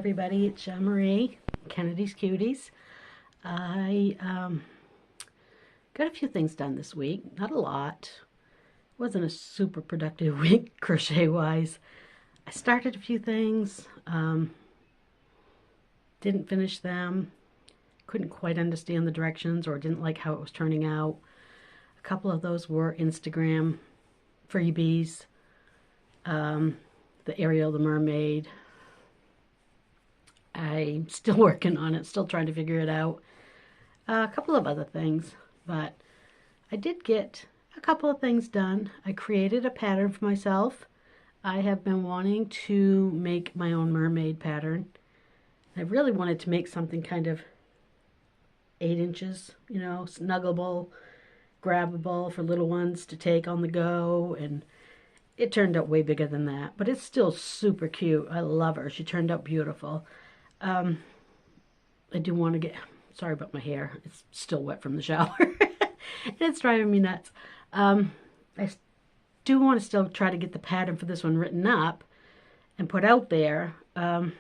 everybody, it's Marie, Kennedy's Cuties. I got a few things done this week, not a lot. It wasn't a super productive week crochet-wise. I started a few things, didn't finish them, couldn't quite understand the directions or didn't like how it was turning out. A couple of those were Instagram freebies, the Ariel the Mermaid. I'm still working on it, still trying to figure it out. A couple of other things, but I did get a couple of things done. I created a pattern for myself. I have been wanting to make my own mermaid pattern. I really wanted to make something kind of 8 inches, you know, snuggleable, grabbable for little ones to take on the go, and it turned out way bigger than that, but it's still super cute. I love her. She turned out beautiful. I do want to get, sorry about my hair, it's still wet from the shower. And it's driving me nuts. I do want to still try to get the pattern for this one written up and put out there. But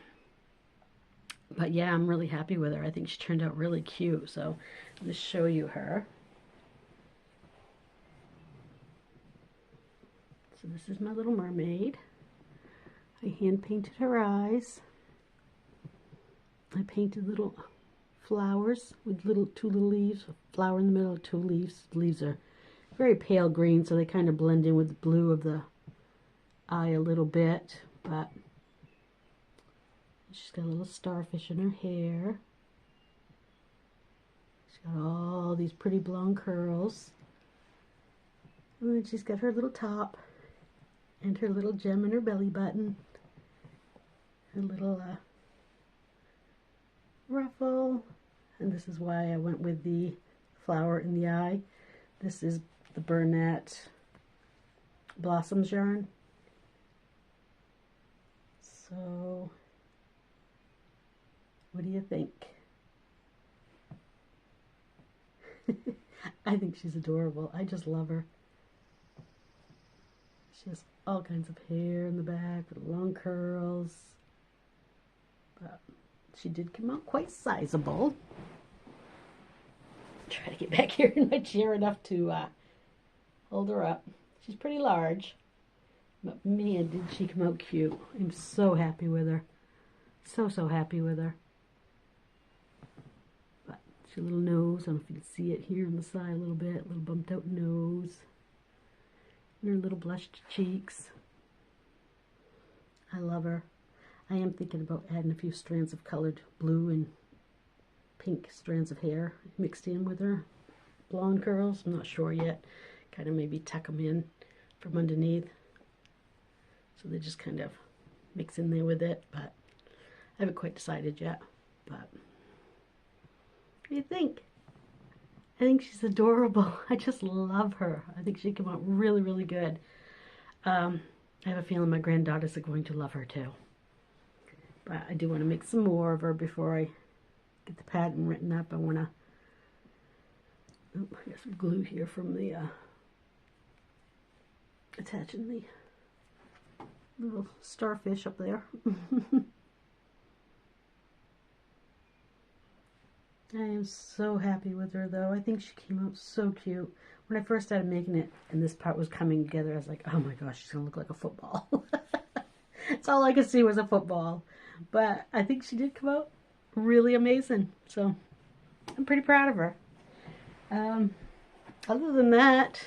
yeah, I'm really happy with her. I think she turned out really cute. So I'm going to show you her. So this is my little mermaid. I hand painted her eyes. I painted little flowers with two little leaves, a flower in the middle, 2 leaves. The leaves are very pale green, so they kind of blend in with the blue of the eye a little bit, but she's got a little starfish in her hair. She's got all these pretty blonde curls. And then she's got her little top and her little gem in her belly button. Her little ruffle. And this is why I went with the flower in the eye. This is the Burnett Blossoms yarn. So, what do you think? I think she's adorable. I just love her. She has all kinds of hair in the back with long curls. But she did come out quite sizable. Try to get back here in my chair enough to hold her up. She's pretty large, but man, did she come out cute. I'm so happy with her. So happy with her. But she has a little nose. I don't know if you can see it here on the side a little bit. A little bumped out nose. And her little blushed cheeks. I love her. I am thinking about adding a few strands of colored blue and pink strands of hair mixed in with her blonde curls. I'm not sure yet. Kind of maybe tuck them in from underneath, so they just kind of mix in there with it, but I haven't quite decided yet. But what do you think? I think she's adorable. I just love her. I think she came out really good. I have a feeling my granddaughters are going to love her too. But I do want to make some more of her before I get the pattern written up. I want to, I got some glue here from the, attaching the little starfish up there. I am so happy with her though. I think she came out so cute. When I first started making it and this part was coming together, I was like, oh my gosh, she's going to look like a football. That's all I could see was a football. But I think she did come out really amazing. So I'm pretty proud of her. Other than that,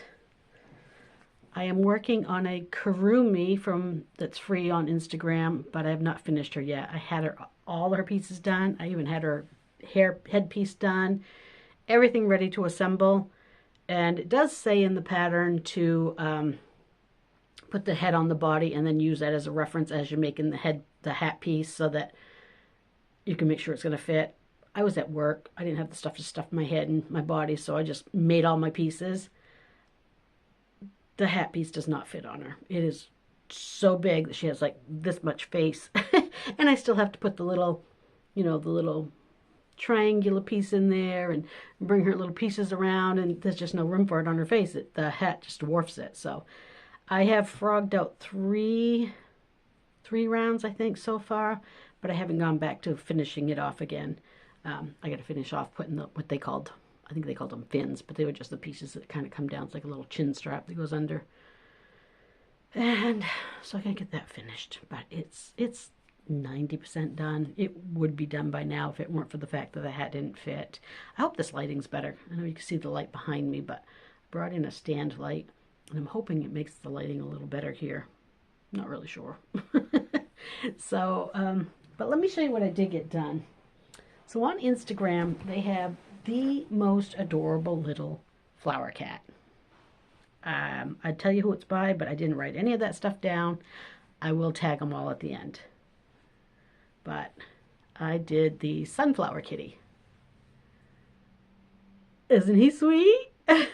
I am working on a Kurumi that's free on Instagram, but I have not finished her yet. I had all her pieces done. I even had her headpiece done. Everything ready to assemble. And it does say in the pattern to put the head on the body and then use that as a reference as you're making the hat piece, so that you can make sure it's going to fit. I was at work. I didn't have the stuff to stuff my head and my body, so I just made all my pieces. The hat piece does not fit on her. It is so big that she has like this much face. And I still have to put the little, you know, the little triangular piece in there and bring her little pieces around, and there's just no room for it on her face. The hat just dwarfs it. So I have frogged out three rounds, I think, so far. but I haven't gone back to finishing it off again. I got to finish off putting what they called, I think they called them fins, but they were just the pieces that kind of come down. It's like a little chin strap that goes under. And so I gotta get that finished, but it's 90% done. It would be done by now if it weren't for the fact that the hat didn't fit. I hope this lighting's better. I know you can see the light behind me, but I brought in a stand light, and I'm hoping it makes the lighting a little better here. Not really sure. So, but let me show you what I did get done. So on Instagram, they have the most adorable little flower cat. I'd tell you who it's by, but I didn't write any of that stuff down. I will tag them all at the end. But I did the sunflower kitty. Isn't he sweet? I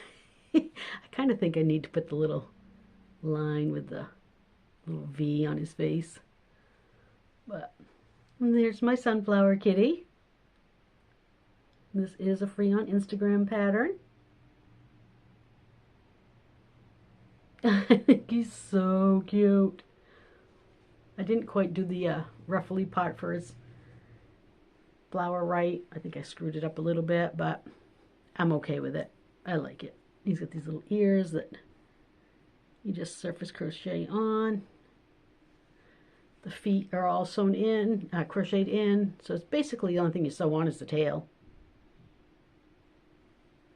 kind of think I need to put the little line with the little V on his face. But there's my sunflower kitty. This is a free on Instagram pattern. I think he's so cute. I didn't quite do the ruffly part for his flower right. I think I screwed it up a little bit, but I'm okay with it. I like it. He's got these little ears that you just surface crochet on. The feet are all sewn in, crocheted in. So it's basically the only thing you sew on is the tail.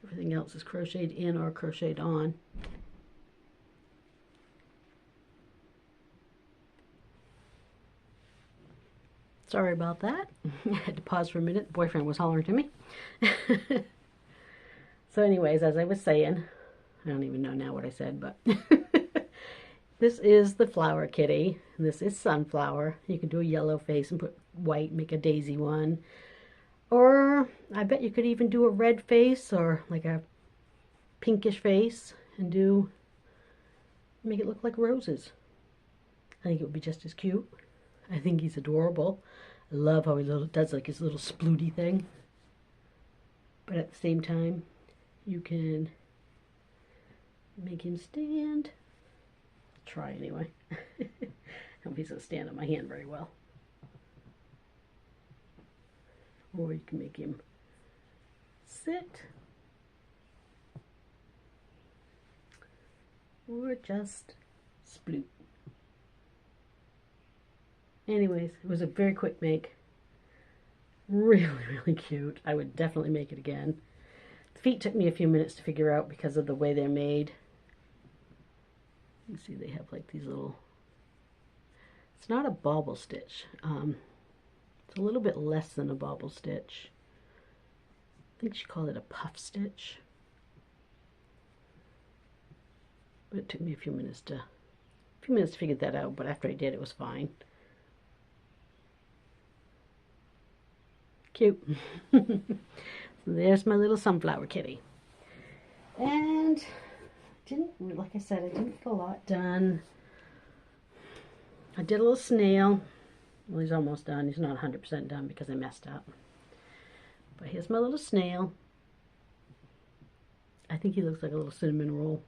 Everything else is crocheted in or crocheted on. Sorry about that. I had to pause for a minute. The boyfriend was hollering to me. So anyways, as I was saying, I don't even know now what I said, but this is the flower kitty. And this is sunflower. You can do a yellow face and put white, make a daisy one. Or I bet you could even do a red face or like a pinkish face and make it look like roses. I think it would be just as cute. I think he's adorable. I love how he does like his little splooty thing. But at the same time, you can make him stand. I'll try anyway. I don't think he's going to stand on my hand very well. Or you can make him sit. Or just sploot. Anyways, it was a very quick make. Really, really cute. I would definitely make it again. The feet took me a few minutes to figure out because of the way they're made. You see they have like these little... It's not a bobble stitch. It's a little bit less than a bobble stitch. I think she called it a puff stitch. But it took me a few minutes to figure that out, but after I did, it was fine. Cute. So there's my little sunflower kitty. And like I said, I didn't get a lot done. I did a little snail. Well, he's almost done. He's not 100% done because I messed up. But here's my little snail. I think he looks like a little cinnamon roll.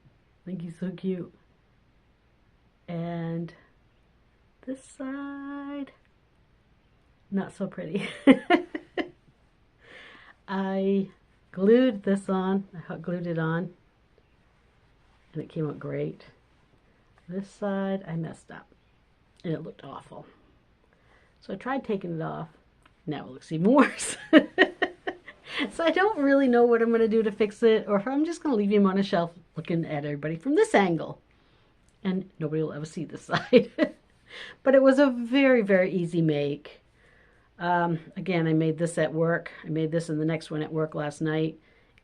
I think he's so cute. And this side, not so pretty. I glued this on. I hot glued it on. And it came out great. This side, I messed up. And it looked awful. So I tried taking it off. Now it looks even worse. So I don't really know what I'm going to do to fix it, or if I'm just going to leave him on a shelf looking at everybody from this angle. And nobody will ever see this side. But it was a very, very easy make. Again, I made this at work. I made this and the next one at work last night.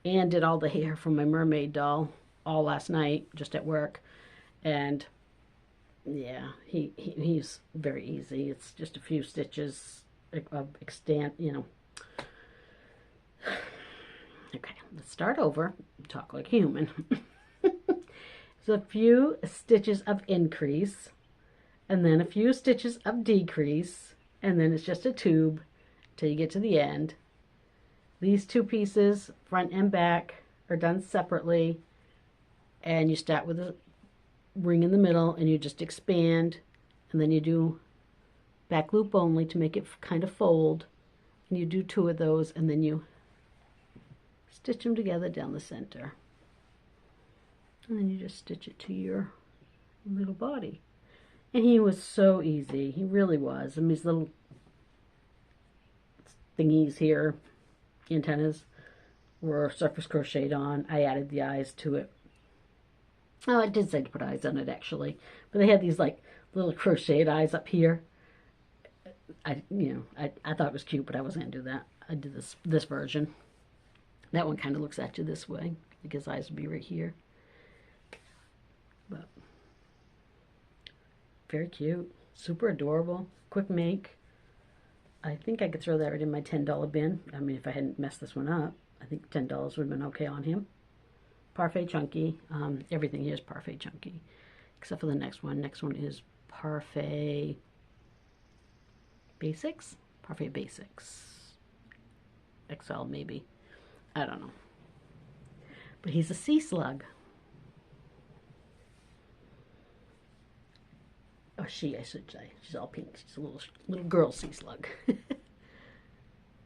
And did all the hair from my mermaid doll all last night, just at work. And yeah, he's very easy. It's just a few stitches of extent, you know. Okay, let's start over. Talk like a human. So a few stitches of increase, and then a few stitches of decrease, and then it's just a tube till you get to the end. These two pieces, front and back, are done separately, and you start with a ring in the middle, and you just expand, and then you do back loop only to make it kind of fold. And you do 2 of those, and then you stitch them together down the center. And then you just stitch it to your little body. And he was so easy. He really was. I mean, these little thingies here, antennas, were surface crocheted on. I added the eyes to it. Oh, I did say to put eyes on it, actually. But they had these, like, little crocheted eyes up here. I thought it was cute, but I wasn't going to do that. I did this version. That one kind of looks at you this way. I think his eyes would be right here. But very cute. Super adorable. Quick make. I think I could throw that right in my $10 bin. I mean, if I hadn't messed this one up, I think $10 would have been okay on him. Parfait Chunky. Everything here is Parfait Chunky, except for the next one. Next one is Parfait Basics? Parfait Basics. XL, maybe. I don't know. But he's a sea slug. Oh, she, I should say. She's all pink. She's a little girl sea slug.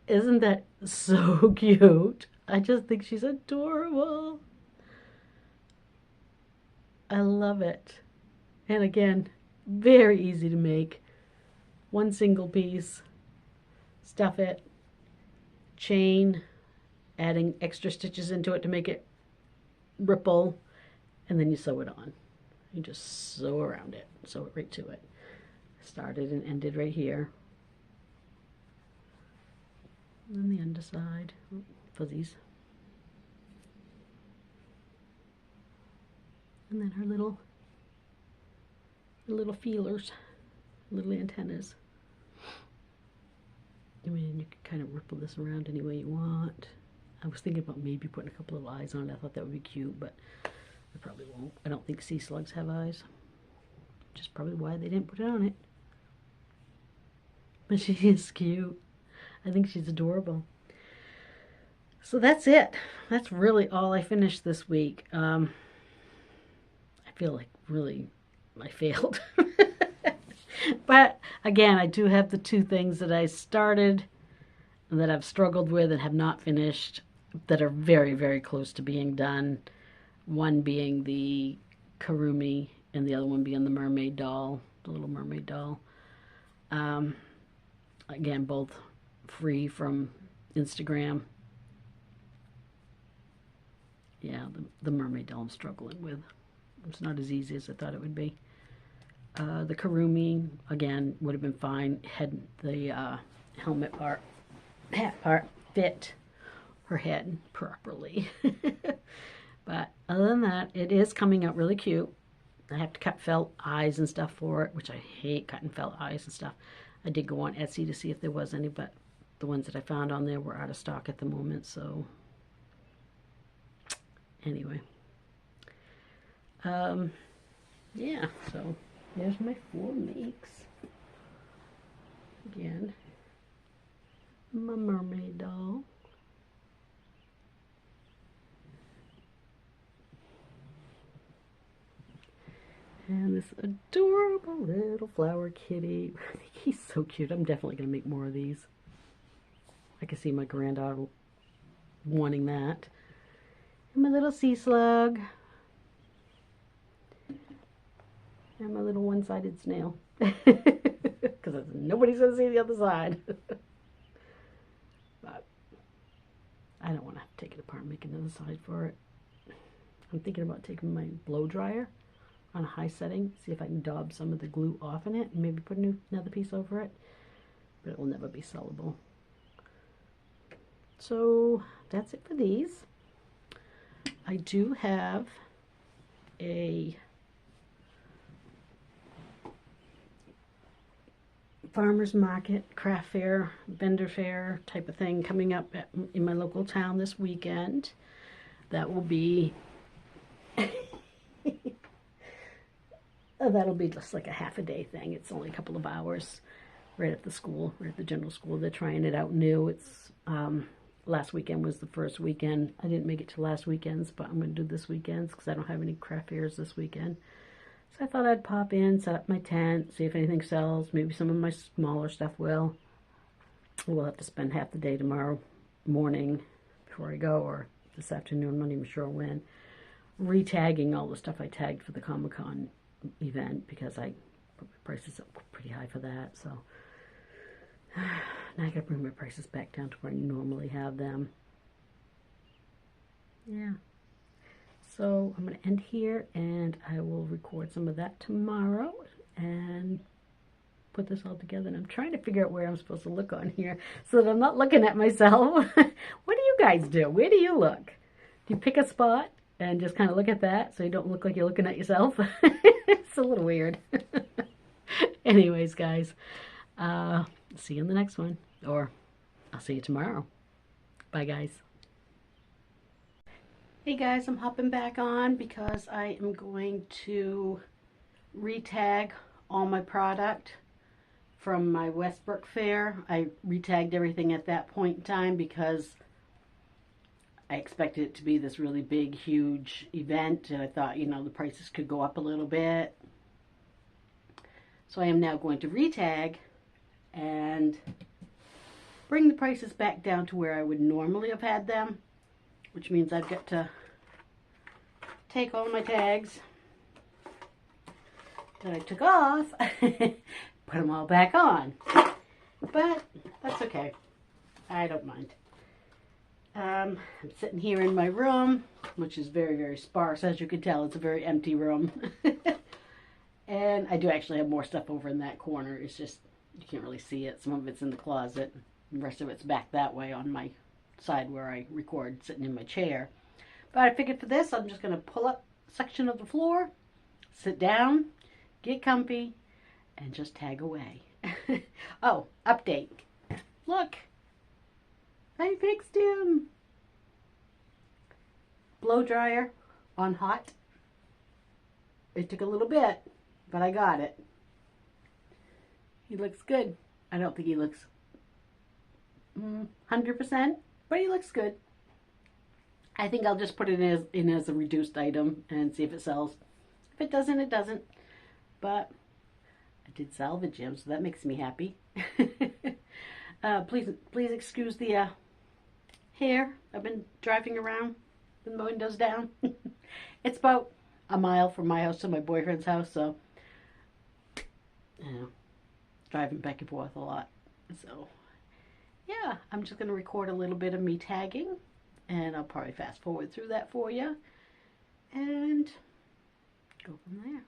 Isn't that so cute? I just think she's adorable. I love it. And again, very easy to make. One single piece, stuff it, chain, adding extra stitches into it to make it ripple, and then you sew it on. You just sew around it, sew it right to it. Started and ended right here. And then the underside, fuzzies. And then her little feelers, little antennas. I mean, you can kind of ripple this around any way you want. I was thinking about maybe putting a couple of eyes on it. I thought that would be cute, but I probably won't. I don't think sea slugs have eyes, which is probably why they didn't put it on it. But she is cute. I think she's adorable. So that's it. That's really all I finished this week. I feel like really I failed. But again, I do have the 2 things that I started and that I've struggled with and have not finished that are very, very close to being done. One being the Kurumi and the other one being the mermaid doll, the little mermaid doll. Again, both free from Instagram. Yeah, the mermaid doll I'm struggling with. It's not as easy as I thought it would be. The Kurumi, again, would have been fine had the helmet part, hat part, fit her head properly. But other than that, it is coming out really cute. I have to cut felt eyes and stuff for it, which I hate cutting felt eyes and stuff. I did go on Etsy to see if there was any, but the ones that I found on there were out of stock at the moment, so anyway. Yeah, so there's my 4 makes. Again, my mermaid doll. And this adorable little flower kitty. I think he's so cute. I'm definitely going to make more of these. I can see my granddaughter wanting that. And my little sea slug. And my little one-sided snail. Because nobody's going to see the other side. But I don't want to have to take it apart and make another side for it. I'm thinking about taking my blow dryer on a high setting, see if I can daub some of the glue off in it and maybe put another piece over it. But it will never be sellable. So that's it for these. I do have a farmer's market, craft fair, vendor fair type of thing coming up in my local town this weekend. That will be that'll be just like a half a day thing. It's only a couple of hours right at the school, right at the general school. They're trying it out new. It's last weekend was the first weekend. I didn't make it to last weekend's, but I'm going to do this weekend's because I don't have any craft fairs this weekend. So I thought I'd pop in, set up my tent, see if anything sells. Maybe some of my smaller stuff will. We'll have to spend half the day tomorrow morning before I go, or this afternoon, I'm not even sure when, re-tagging all the stuff I tagged for the Comic-Con event, because I put my prices up pretty high for that. So now I gotta bring my prices back down to where I normally have them. Yeah. So I'm going to end here, and I will record some of that tomorrow and put this all together. And I'm trying to figure out where I'm supposed to look on here so that I'm not looking at myself. What do you guys do? Where do you look? Do you pick a spot and just kind of look at that so you don't look like you're looking at yourself? It's a little weird. Anyways, guys, see you in the next one, or I'll see you tomorrow. Bye, guys. Hey guys, I'm hopping back on because I am going to re-tag all my product from my Westbrook fair. I re-tagged everything at that point in time because I expected it to be this really big, huge event, and I thought, you know, the prices could go up a little bit. So I am now going to re-tag and bring the prices back down to where I would normally have had them, which means I've got to take all my tags that I took off, put them all back on. But that's okay. I don't mind. I'm sitting here in my room, which is very, very sparse. As you can tell, it's a very empty room. And I do actually have more stuff over in that corner. It's just, you can't really see it. Some of it's in the closet. The rest of it's back that way on my side where I record, sitting in my chair. But I figured for this, I'm just going to pull up a section of the floor, sit down, get comfy, and just tag away. Oh, update. Look, I fixed him. Blow dryer on hot. It took a little bit, but I got it. He looks good. I don't think he looks 100%, but he looks good. I think I'll just put it in as a reduced item and see if it sells. If it doesn't, it doesn't. But I did salvage him, so that makes me happy. Please excuse the hair. I've been driving around with the windows down. It's about a mile from my house to my boyfriend's house, so you know, driving back and forth a lot. So yeah, I'm just going to record a little bit of me tagging, and I'll probably fast forward through that for you and go from there.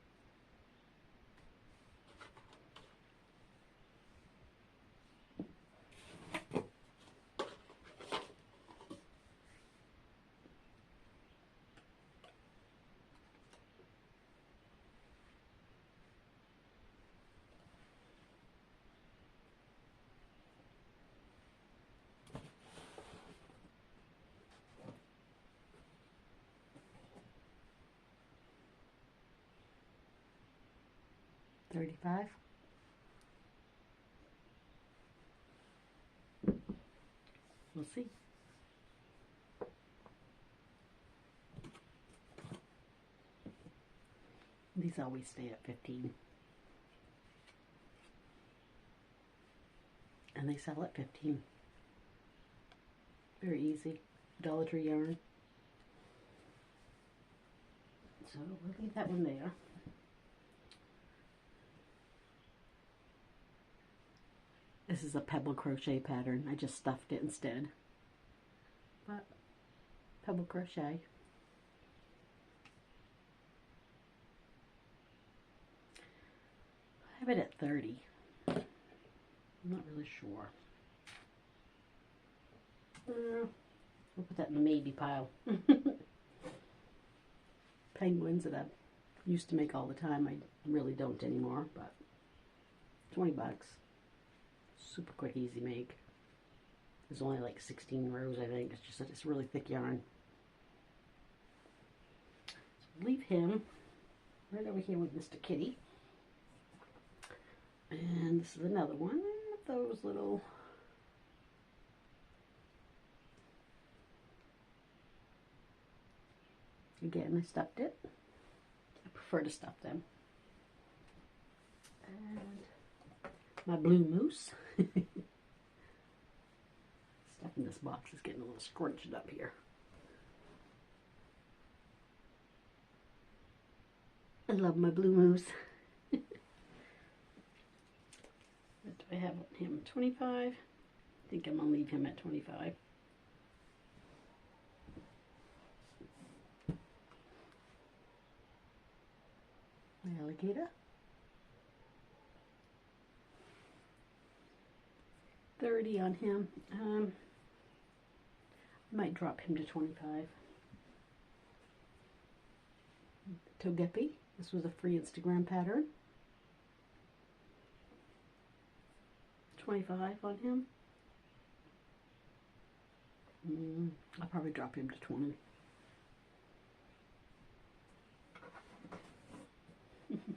$35. We'll see. These always stay at 15. And they sell at 15. Very easy. Dollar Tree yarn. So we'll leave that one there. This is a pebble crochet pattern. I just stuffed it instead. But pebble crochet. I have it at 30. I'm not really sure. We'll put that in the maybe pile. Penguins that I used to make all the time. I really don't anymore, but 20 bucks. Super quick, easy make. There's only like 16 rows, I think. It's just that it's really thick yarn. So leave him right over here with Mr. Kitty. And this is another one of those little again, I stuffed it. I prefer to stuff them. And my blue moose. Stuff in this box is getting a little scrunched up here. I love my blue moose. What do I have on him? 25? I think I'm going to leave him at 25. My alligator. 30 on him. I might drop him to 25. Togepi. This was a free Instagram pattern. 25 on him. I'll probably drop him to 20.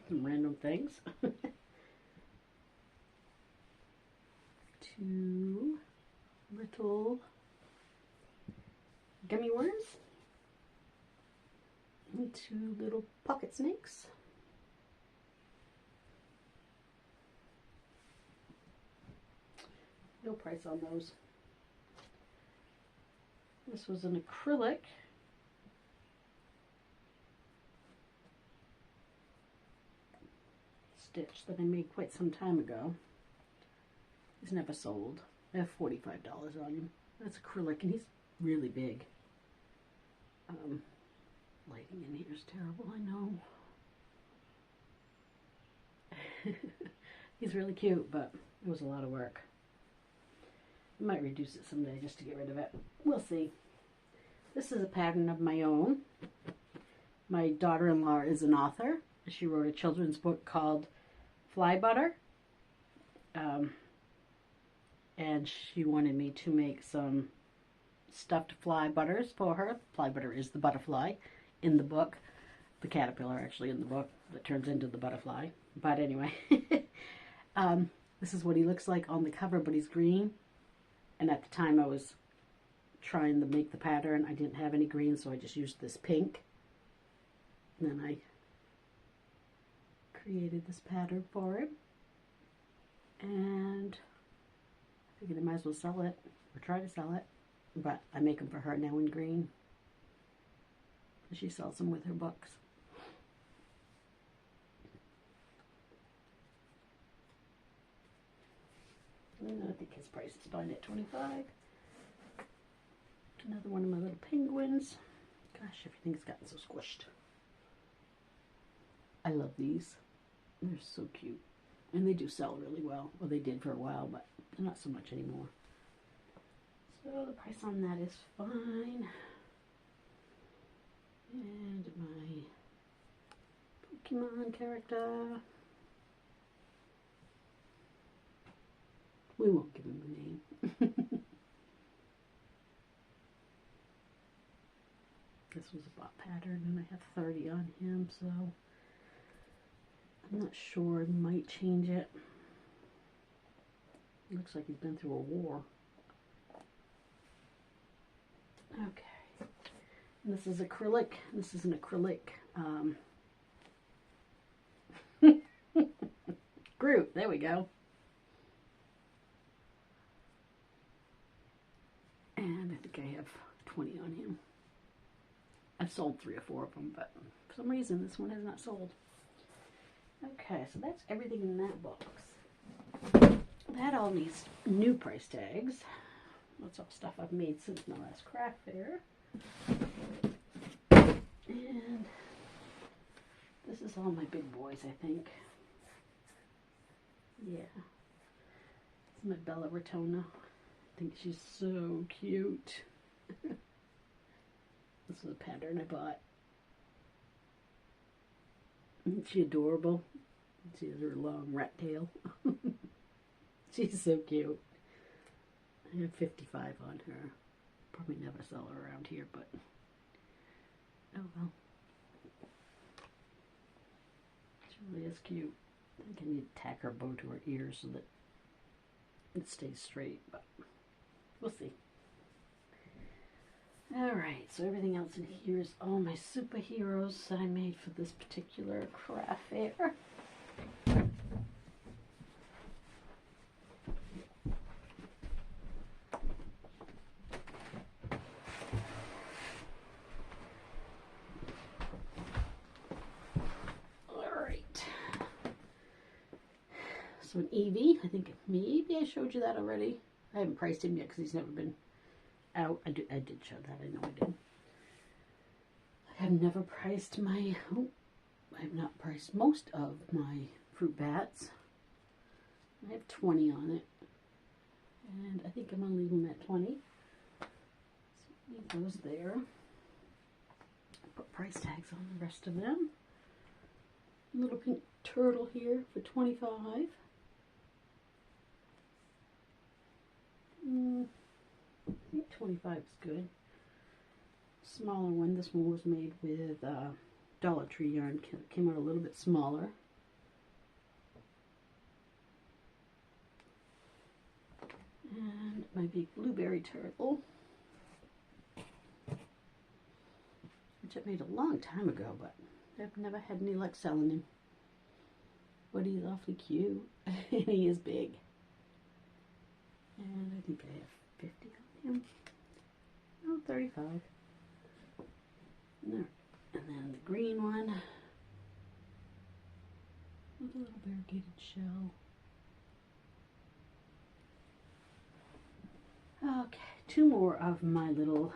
Some random things. 2 little gummy worms. And 2 little pocket snakes. No price on those. This was an acrylic. Stitch that I made quite some time ago. He's never sold. I have $45 on him. That's acrylic and he's really big. Lighting in here is terrible, I know. He's really cute, but it was a lot of work. I might reduce it someday just to get rid of it. We'll see. This is a pattern of my own. My daughter-in-law is an author. She wrote a children's book called Fly Butter. And she wanted me to make some stuffed fly butters for her. Fly butter is the butterfly in the book. The caterpillar actually in the book that turns into the butterfly. But anyway, this is what he looks like on the cover, but he's green. And at the time I was trying to make the pattern, I didn't have any green, so I just used this pink. And then I created this pattern for him. And I figured I might as well sell it, or try to sell it. But I make them for her now in green. She sells them with her books. And I think his price is fine at 25. Another one of my little penguins. Gosh, everything's gotten so squished. I love these. They're so cute. And they do sell really well. Well, they did for a while, but not so much anymore. So the price on that is fine. And my Pokemon character. We won't give him a name. This was a bot pattern and I have 30 on him, so I'm not sure. I might change it. Looks like he's been through a war. Okay. And this is acrylic. This is an acrylic Groot. There we go. And I think I have 20 on him. I've sold 3 or 4 of them, but for some reason this one has not sold. Okay, so that's everything in that box. That all needs new price tags. That's all stuff I've made since my last craft fair. And this is all my big boys, I think. Yeah. This is my Bella Ratona. I think she's so cute. This is a pattern I bought. Isn't she adorable? She has her long rat tail. She's so cute. I have 55 on her. Probably never sell her around here, but oh well. She really is cute. I think I need to tack her bow to her ears so that it stays straight, but we'll see. Alright, so everything else in here is all my superheroes that I made for this particular craft fair. also an Eevee. I think maybe I showed you that already. I haven't priced him yet because he's never been out. I did show that. I know I did. I have never priced my... Oh, I have not priced most of my fruit bats. I have 20 on it. And I think I'm going to leave them at 20. So leave those there. Put price tags on the rest of them. Little pink turtle here for 25. I think 25 is good. Smaller one. This one was made with Dollar Tree yarn. Came out a little bit smaller. And my big blueberry turtle, which I made a long time ago, but I've never had any luck selling him. But he's awfully cute, and he is big. And I think I have 50 on him. Oh, 35. And then the green one with a little variegated shell. Okay, 2 more of my little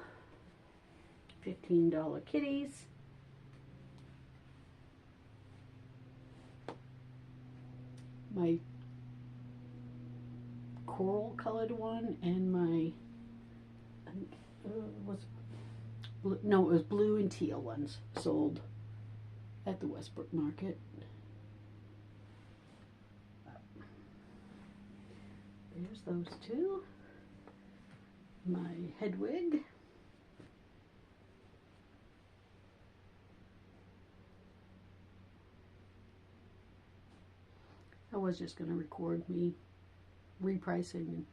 $15 kitties. My coral colored one and my, I think it was blue and teal ones sold at the Westbrook Market. There's those two. My head wig. I was just going to record me repricing and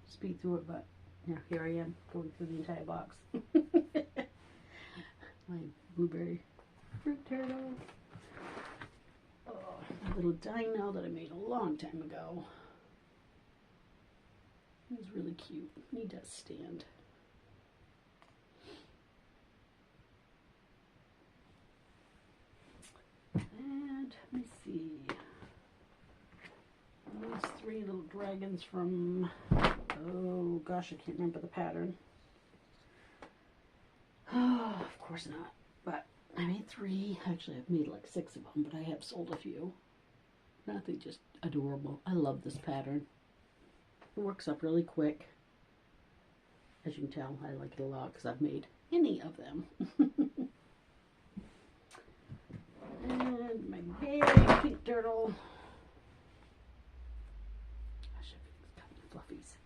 speed through it, but yeah, here I am going through the entire box. My blueberry fruit turtle. Oh, a little dino that I made a long time ago. He's really cute. He does stand. And let me see. These 3 little dragons from, oh gosh, I can't remember the pattern. Oh, of course not. But I made 3. Actually, I've made like 6 of them, but I have sold a few. I think just adorable. I love this pattern. It works up really quick. As you can tell, I like it a lot because I've made any of them. And my very pink turtle. Gosh, everything's got fluffies.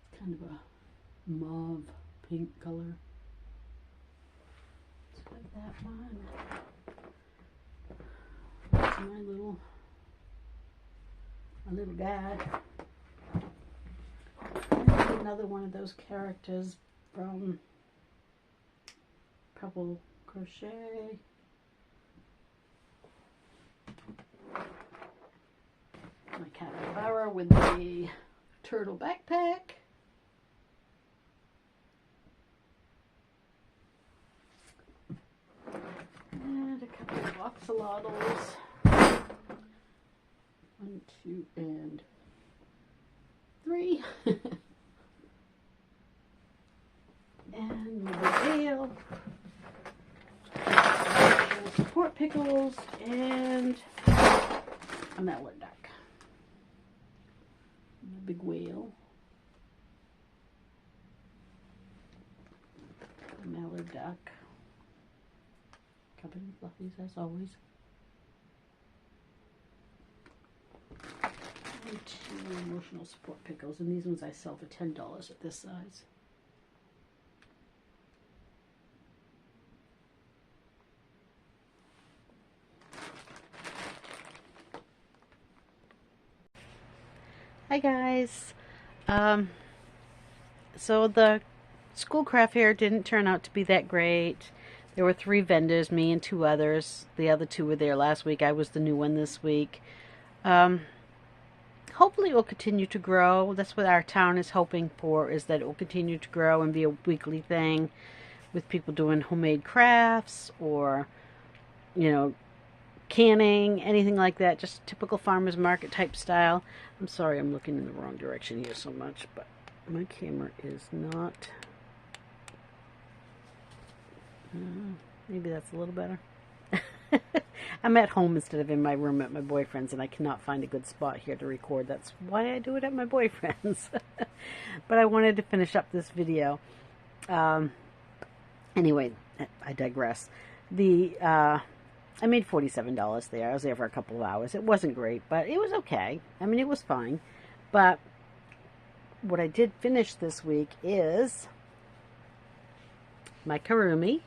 It's kind of a mauve pink color. Just like that one. That's my little guy. And another one of those characters from Purple Crochet. My capybara with the turtle backpack. And a couple of axolotls. 1, 2, and 3. And the veil. Support pickles and a mallard duck. And a big whale. A mallard duck. Covered in fluffies as always. And 2 emotional support pickles, and these ones I sell for $10 at this size. Hi guys. So the school craft fair didn't turn out to be that great. There were 3 vendors, me and 2 others. The other 2 were there last week. I was the new one this week. Hopefully it will continue to grow. That's what our town is hoping for, is that it will continue to grow and be a weekly thing with people doing homemade crafts or, you know, canning, anything like that. Just typical farmer's market type style. I'm sorry I'm looking in the wrong direction here so much, but my camera is not... maybe that's a little better. I'm at home instead of in my room at my boyfriend's, and I cannot find a good spot here to record. That's why I do it at my boyfriend's. But I wanted to finish up this video. Anyway, I digress. I made $47 there. I was there for a couple of hours. It wasn't great, but it was okay. I mean, it was fine. But what I did finish this week is my Karumi.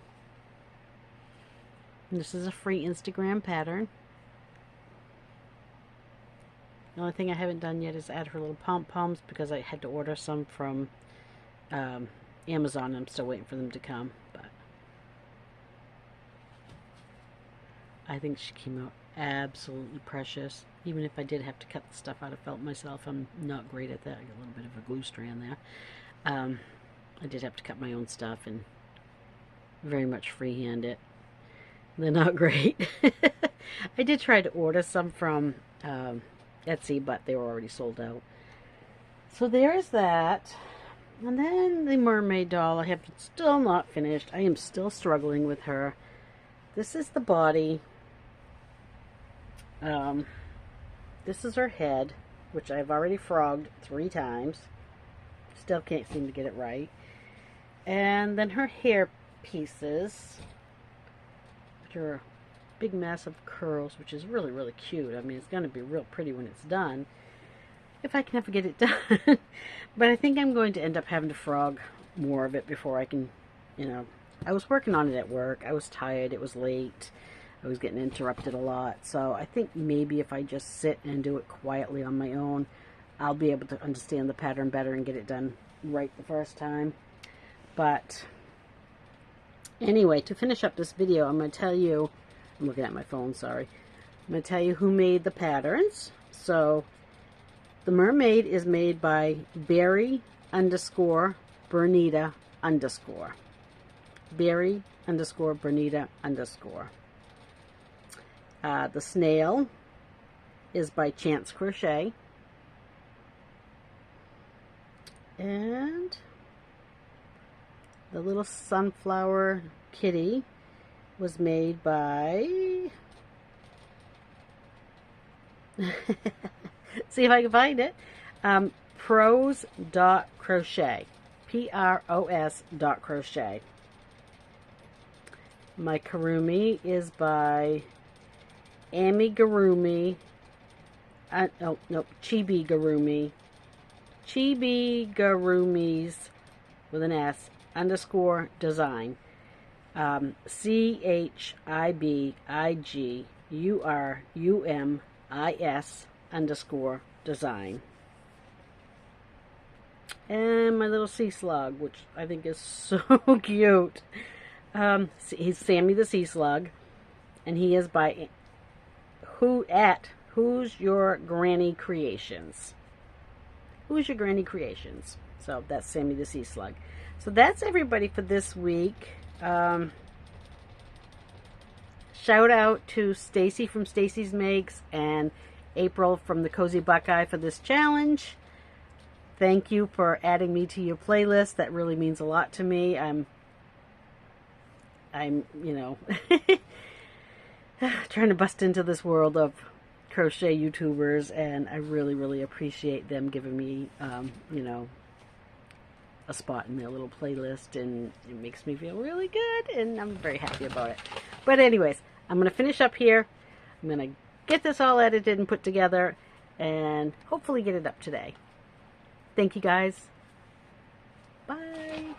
And this is a free Instagram pattern. The only thing I haven't done yet is add her little pom-poms because I had to order some from Amazon. I'm still waiting for them to come. But I think she came out absolutely precious. Even if I did have to cut the stuff out of felt myself, I'm not great at that. I got a little bit of a glue strand there. I did have to cut my own stuff and very much freehand it. They're not great. I did try to order some from Etsy, but they were already sold out. So there's that. And then the mermaid doll, I have still not finished. I am still struggling with her. This is the body. This is her head, which I've already frogged 3 times. Still can't seem to get it right. And then her hair pieces. Her big massive curls, which is really, really cute. I mean, it's going to be real pretty when it's done, if I can ever get it done. But I think I'm going to end up having to frog more of it before I can, I was working on it at work. I was tired. It was late. I was getting interrupted a lot. So I think maybe if I just sit and do it quietly on my own, I'll be able to understand the pattern better and get it done right the first time. But anyway, to finish up this video, I'm going to tell you, I'm looking at my phone, sorry. I'm going to tell you who made the patterns. So, the mermaid is made by Berry_Bernita_. Berry_Bernita_. The snail is by Chance Crochet. And the little sunflower kitty was made by... see if I can find it. Pros.crochet. Pros.crochet. My Karumi is by Amigurumi. Chibi-Gurumi. Chibi-Gurumis with an S _design. CHIBIGURUMIS_design. And my little sea slug, which I think is so cute. He's Sammy the Sea Slug, and he is by Who's Your Granny Creations. Who's Your Granny Creations. So that's Sammy the Sea Slug. So that's everybody for this week. Shout out to Stacy from Stacy's Makes and April from the Cozy Buckeye for this challenge. Thank you for adding me to your playlist. That really means a lot to me. I'm trying to bust into this world of crochet YouTubers, and I really, really appreciate them giving me, a spot in their little playlist, and it makes me feel really good, and I'm very happy about it. But anyways, I'm going to finish up here. I'm going to get this all edited and put together, and hopefully get it up today. Thank you guys. Bye.